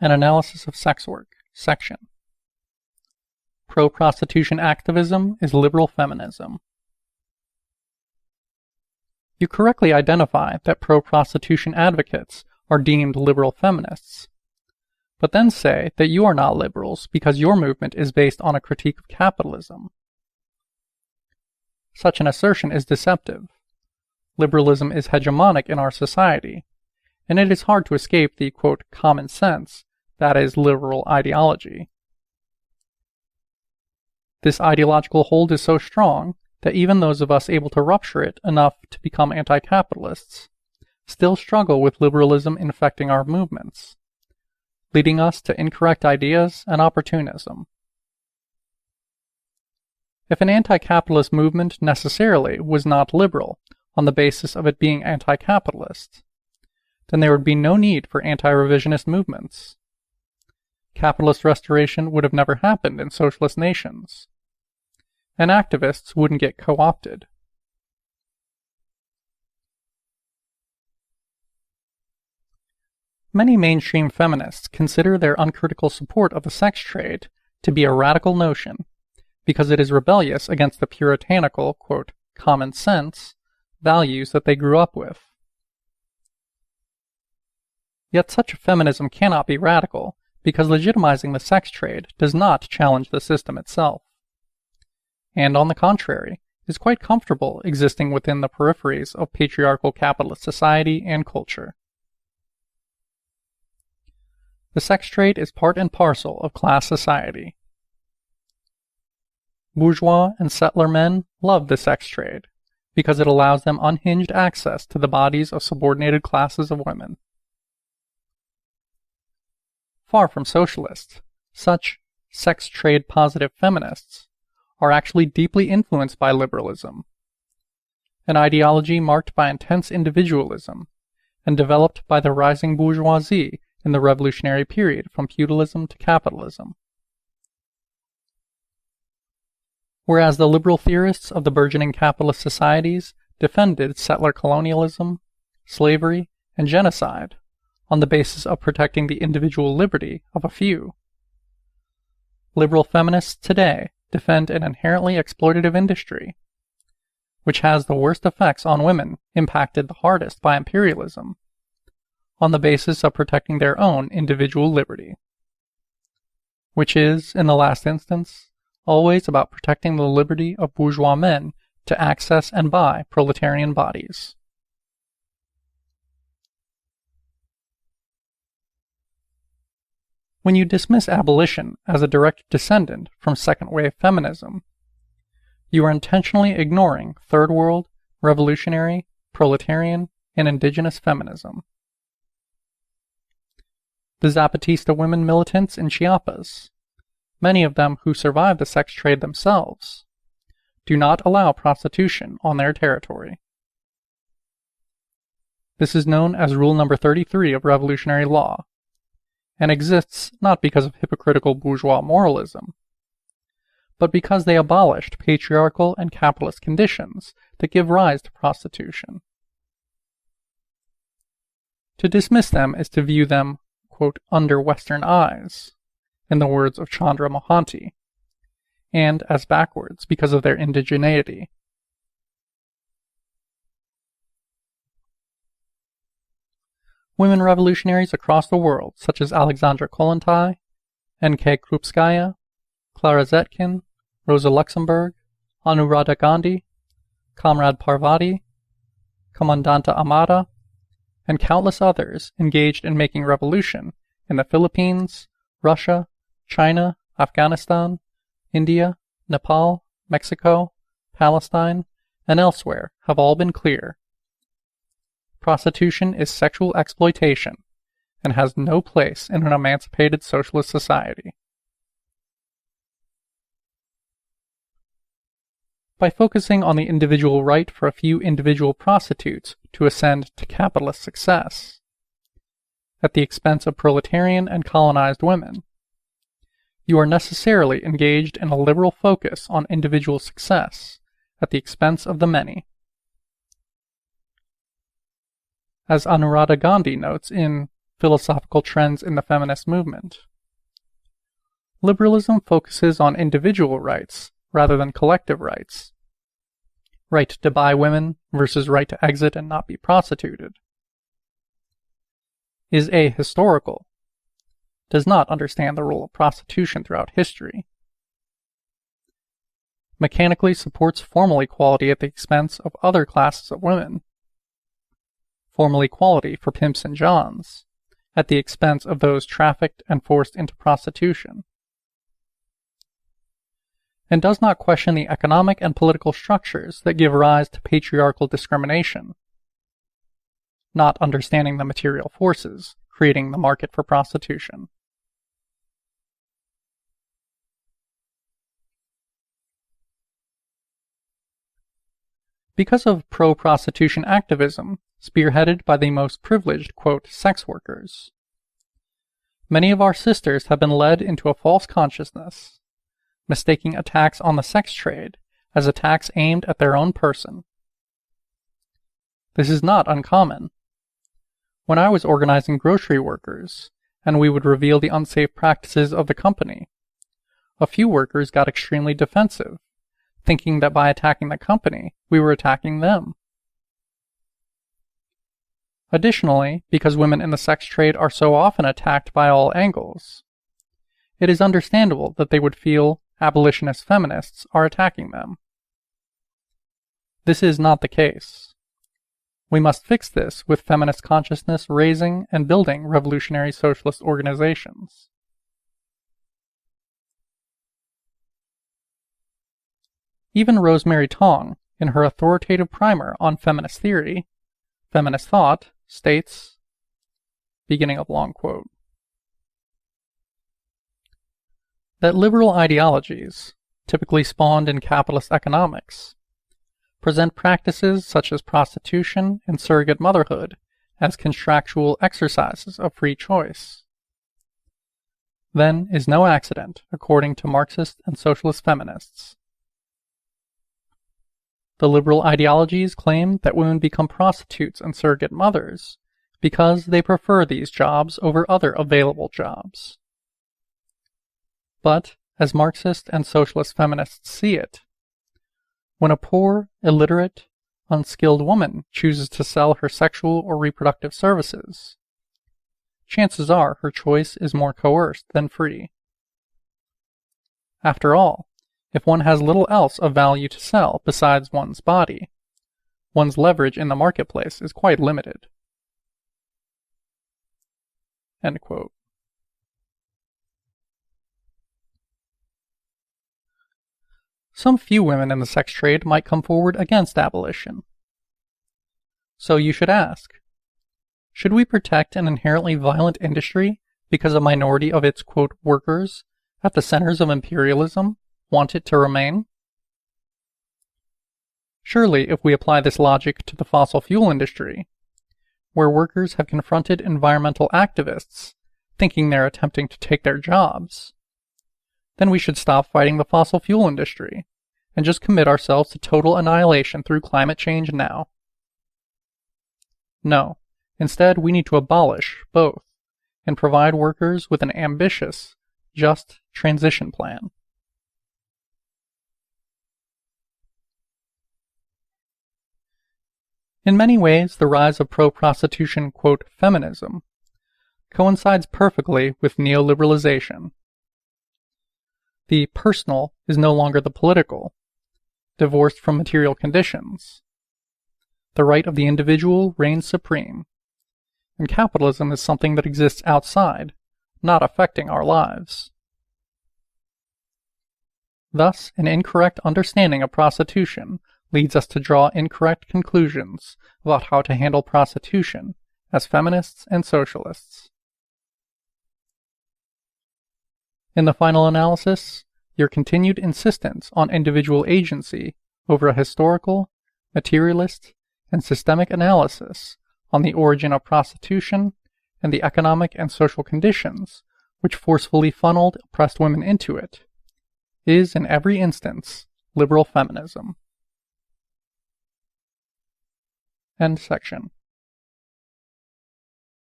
An Analysis of Sex Work, section. Pro-prostitution activism is liberal feminism. You correctly identify that pro-prostitution advocates are deemed liberal feminists, but then say that you are not liberals because your movement is based on a critique of capitalism. Such an assertion is deceptive. Liberalism is hegemonic in our society, and it is hard to escape the, quote, common sense that is liberal ideology. This ideological hold is so strong that even those of us able to rupture it enough to become anti-capitalists still struggle with liberalism infecting our movements, leading us to incorrect ideas and opportunism. If an anti-capitalist movement necessarily was not liberal on the basis of it being anti-capitalist, then there would be no need for anti-revisionist movements. Capitalist restoration would have never happened in socialist nations, and activists wouldn't get co-opted. Many mainstream feminists consider their uncritical support of the sex trade to be a radical notion because it is rebellious against the puritanical, quote, common sense values that they grew up with. Yet such a feminism cannot be radical because legitimizing the sex trade does not challenge the system itself, and on the contrary, is quite comfortable existing within the peripheries of patriarchal capitalist society and culture. The sex trade is part and parcel of class society. Bourgeois and settler men love the sex trade because it allows them unhinged access to the bodies of subordinated classes of women. Far from socialists, such sex trade positive feminists are actually deeply influenced by liberalism, an ideology marked by intense individualism and developed by the rising bourgeoisie in the revolutionary period from feudalism to capitalism. Whereas the liberal theorists of the burgeoning capitalist societies defended settler colonialism, slavery, and genocide on the basis of protecting the individual liberty of a few, liberal feminists today defend an inherently exploitative industry, which has the worst effects on women impacted the hardest by imperialism, on the basis of protecting their own individual liberty, which is, in the last instance, always about protecting the liberty of bourgeois men to access and buy proletarian bodies. When you dismiss abolition as a direct descendant from second-wave feminism, you are intentionally ignoring third world, revolutionary, proletarian, and indigenous feminism. The Zapatista women militants in Chiapas, many of them who survived the sex trade themselves, do not allow prostitution on their territory. This is known as Rule Number 33 of revolutionary law, and exists not because of hypocritical bourgeois moralism, but because they abolished patriarchal and capitalist conditions that give rise to prostitution. To dismiss them is to view them, quote, under Western eyes, in the words of Chandra Mohanty, and as backwards because of their indigeneity. Women revolutionaries across the world, such as Alexandra Kollontai, N.K. Krupskaya, Clara Zetkin, Rosa Luxemburg, Anuradha Gandhi, Comrade Parvati, Comandanta Amata, and countless others engaged in making revolution in the Philippines, Russia, China, Afghanistan, India, Nepal, Mexico, Palestine, and elsewhere have all been clear. Prostitution is sexual exploitation and has no place in an emancipated socialist society. By focusing on the individual right for a few individual prostitutes to ascend to capitalist success, at the expense of proletarian and colonized women, you are necessarily engaged in a liberal focus on individual success at the expense of the many. As Anuradha Gandhi notes in philosophical trends in the feminist movement. Liberalism focuses on individual rights rather than collective rights. Right to buy women versus right to exit and not be prostituted. Is ahistorical. Does not understand the role of prostitution throughout history. Mechanically supports formal equality at the expense of other classes of women. Formal equality for pimps and johns, at the expense of those trafficked and forced into prostitution. And does not question the economic and political structures that give rise to patriarchal discrimination, not understanding the material forces creating the market for prostitution. Because of pro-prostitution activism spearheaded by the most privileged, quote, sex workers, many of our sisters have been led into a false consciousness, mistaking attacks on the sex trade as attacks aimed at their own person. This is not uncommon. When I was organizing grocery workers, and we would reveal the unsafe practices of the company, a few workers got extremely defensive, thinking that by attacking the company, we were attacking them. Additionally, because women in the sex trade are so often attacked by all angles, it is understandable that they would feel abolitionist feminists are attacking them. This is not the case. We must fix this with feminist consciousness raising and building revolutionary socialist organizations. Even Rosemary Tong, in her authoritative primer on feminist theory, Feminist Thought, states, beginning of long quote, that liberal ideologies, typically spawned in capitalist economics, present practices such as prostitution and surrogate motherhood as contractual exercises of free choice. Then is no accident, according to Marxist and socialist feminists. The liberal ideologies claim that women become prostitutes and surrogate mothers because they prefer these jobs over other available jobs. But, as Marxist and socialist feminists see it, when a poor, illiterate, unskilled woman chooses to sell her sexual or reproductive services, chances are her choice is more coerced than free. After all, if one has little else of value to sell besides one's body, one's leverage in the marketplace is quite limited. End quote. Some few women in the sex trade might come forward against abolition. So you should ask, should we protect an inherently violent industry because a minority of its, quote, workers at the centers of imperialism want it to remain? Surely, if we apply this logic to the fossil fuel industry, where workers have confronted environmental activists thinking they're attempting to take their jobs, then we should stop fighting the fossil fuel industry and just commit ourselves to total annihilation through climate change now. No, instead we need to abolish both and provide workers with an ambitious, just transition plan. In many ways, the rise of pro-prostitution, quote, feminism coincides perfectly with neoliberalization. The personal is no longer the political, divorced from material conditions. The right of the individual reigns supreme, and capitalism is something that exists outside, not affecting our lives. Thus, an incorrect understanding of prostitution leads us to draw incorrect conclusions about how to handle prostitution as feminists and socialists. In the final analysis, your continued insistence on individual agency over a historical, materialist, and systemic analysis on the origin of prostitution and the economic and social conditions which forcefully funneled oppressed women into it is, in every instance, liberal feminism. End section.